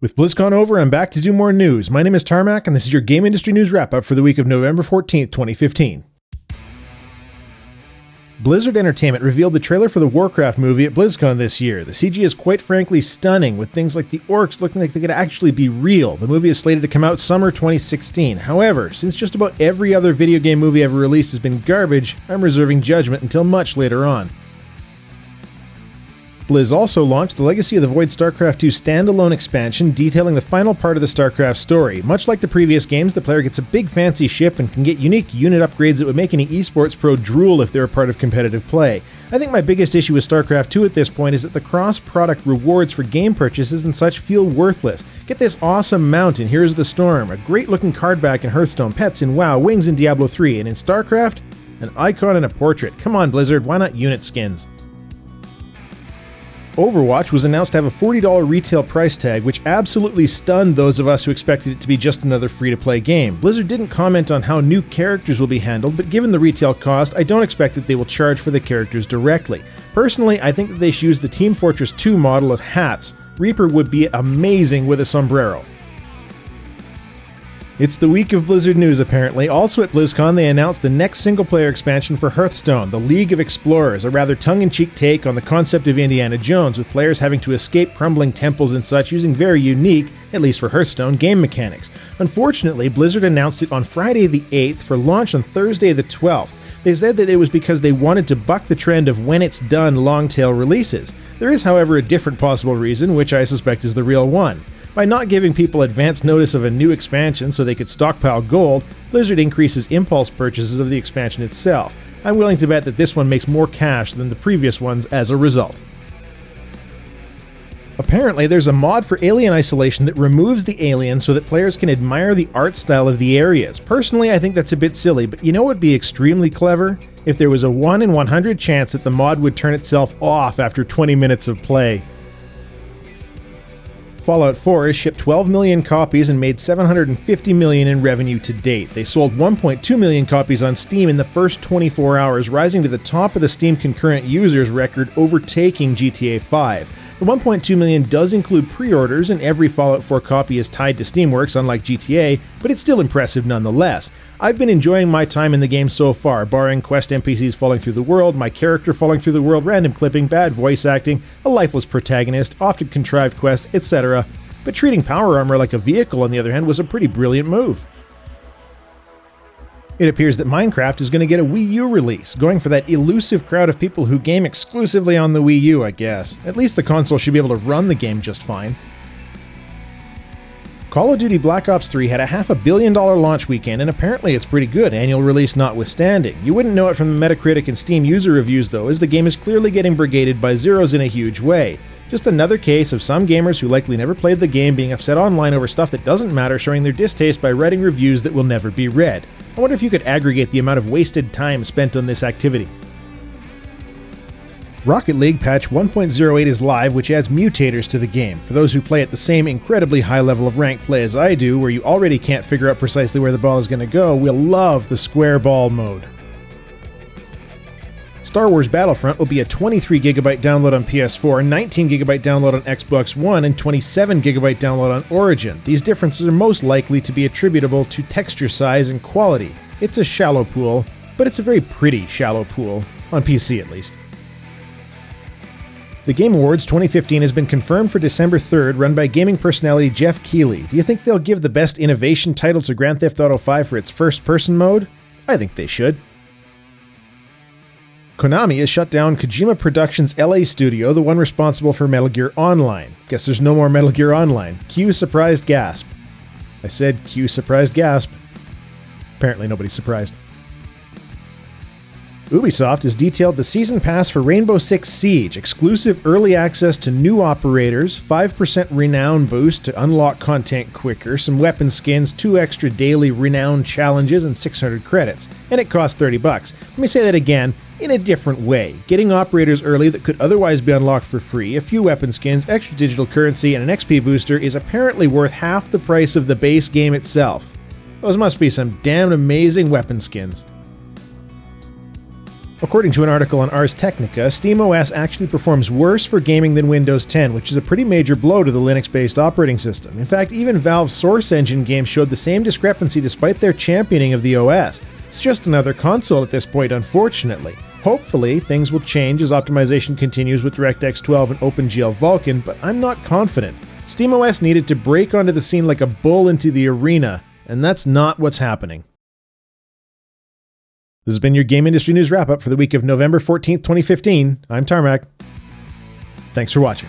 With BlizzCon over, I'm back to do more news. My name is Tarmack, and this is your game industry news wrap-up for the week of November 14th, 2015. Blizzard Entertainment revealed the trailer for the Warcraft movie at BlizzCon this year. The CG is quite frankly stunning, with things like the orcs looking like they could actually be real. The movie is slated to come out summer 2016. However, since just about every other video game movie ever released has been garbage, I'm reserving judgment until much later on. Blizz also launched the Legacy of the Void Starcraft 2 standalone expansion detailing the final part of the StarCraft story. Much like the previous games, the player gets a big fancy ship and can get unique unit upgrades that would make any esports pro drool if they're a part of competitive play. I think my biggest issue with StarCraft 2 at this point is that the cross-product rewards for game purchases and such feel worthless. Get this awesome mount in Heroes of the Storm, a great-looking card back in Hearthstone, pets in WoW, wings in Diablo 3, and in StarCraft, an icon and a portrait. Come on, Blizzard, why not unit skins? Overwatch was announced to have a $40 retail price tag, which absolutely stunned those of us who expected it to be just another free-to-play game. Blizzard didn't comment on how new characters will be handled, but given the retail cost, I don't expect that they will charge for the characters directly. Personally, I think that they should use the Team Fortress 2 model of hats. Reaper would be amazing with a sombrero. It's the week of Blizzard news, apparently. Also at BlizzCon, they announced the next single-player expansion for Hearthstone, the League of Explorers, a rather tongue-in-cheek take on the concept of Indiana Jones, with players having to escape crumbling temples and such using very unique, at least for Hearthstone, game mechanics. Unfortunately, Blizzard announced it on Friday the 8th for launch on Thursday the 12th. They said that it was because they wanted to buck the trend of when it's done long-tail releases. There is, however, a different possible reason, which I suspect is the real one. By not giving people advance notice of a new expansion so they could stockpile gold, Blizzard increases impulse purchases of the expansion itself. I'm willing to bet that this one makes more cash than the previous ones as a result. Apparently, there's a mod for Alien Isolation that removes the aliens so that players can admire the art style of the areas. Personally, I think that's a bit silly, but you know what would be extremely clever? If there was a 1 in 100 chance that the mod would turn itself off after 20 minutes of play. Fallout 4 has shipped 12 million copies and made $750 million in revenue to date. They sold 1.2 million copies on Steam in the first 24 hours, rising to the top of the Steam concurrent users record, overtaking GTA 5. The 1.2 million does include pre-orders, and every Fallout 4 copy is tied to Steamworks, unlike GTA, but it's still impressive nonetheless. I've been enjoying my time in the game so far, barring quest NPCs falling through the world, my character falling through the world, random clipping, bad voice acting, a lifeless protagonist, often contrived quests, etc. But treating power armor like a vehicle, on the other hand, was a pretty brilliant move. It appears that Minecraft is going to get a Wii U release, going for that elusive crowd of people who game exclusively on the Wii U, I guess. At least the console should be able to run the game just fine. Call of Duty Black Ops 3 had a $500 million launch weekend, and apparently it's pretty good, annual release notwithstanding. You wouldn't know it from the Metacritic and Steam user reviews though, as the game is clearly getting brigaded by zeros in a huge way. Just another case of some gamers who likely never played the game being upset online over stuff that doesn't matter, showing their distaste by writing reviews that will never be read. I wonder if you could aggregate the amount of wasted time spent on this activity. Rocket League patch 1.08 is live, which adds mutators to the game. For those who play at the same incredibly high level of ranked play as I do, where you already can't figure out precisely where the ball is going to go, we'll love the square ball mode. Star Wars Battlefront will be a 23GB download on PS4, 19GB download on Xbox One, and 27GB download on Origin. These differences are most likely to be attributable to texture size and quality. It's a shallow pool, but it's a very pretty shallow pool, on PC at least. The Game Awards 2015 has been confirmed for December 3rd, run by gaming personality Jeff Keighley. Do you think they'll give the Best Innovation title to Grand Theft Auto V for its first-person mode? I think they should. Konami has shut down Kojima Productions' LA studio, the one responsible for Metal Gear Online. Guess there's no more Metal Gear Online. Cue surprised gasp. I said cue surprised gasp. Apparently nobody's surprised. Ubisoft has detailed the Season Pass for Rainbow Six Siege, exclusive early access to new operators, 5% renown boost to unlock content quicker, some weapon skins, 2 extra daily renown challenges, and 600 credits. And it costs $30. Let me say that again, in a different way. Getting operators early that could otherwise be unlocked for free, a few weapon skins, extra digital currency, and an XP booster is apparently worth half the price of the base game itself. Those must be some damn amazing weapon skins. According to an article on Ars Technica, SteamOS actually performs worse for gaming than Windows 10, which is a pretty major blow to the Linux-based operating system. In fact, even Valve's Source Engine games showed the same discrepancy despite their championing of the OS. It's just another console at this point, unfortunately. Hopefully, things will change as optimization continues with DirectX 12 and OpenGL Vulkan, but I'm not confident. SteamOS needed to break onto the scene like a bull into the arena, and that's not what's happening. This has been your Game Industry News Wrap-Up for the week of November 14th, 2015. I'm Tarmack. Thanks for watching.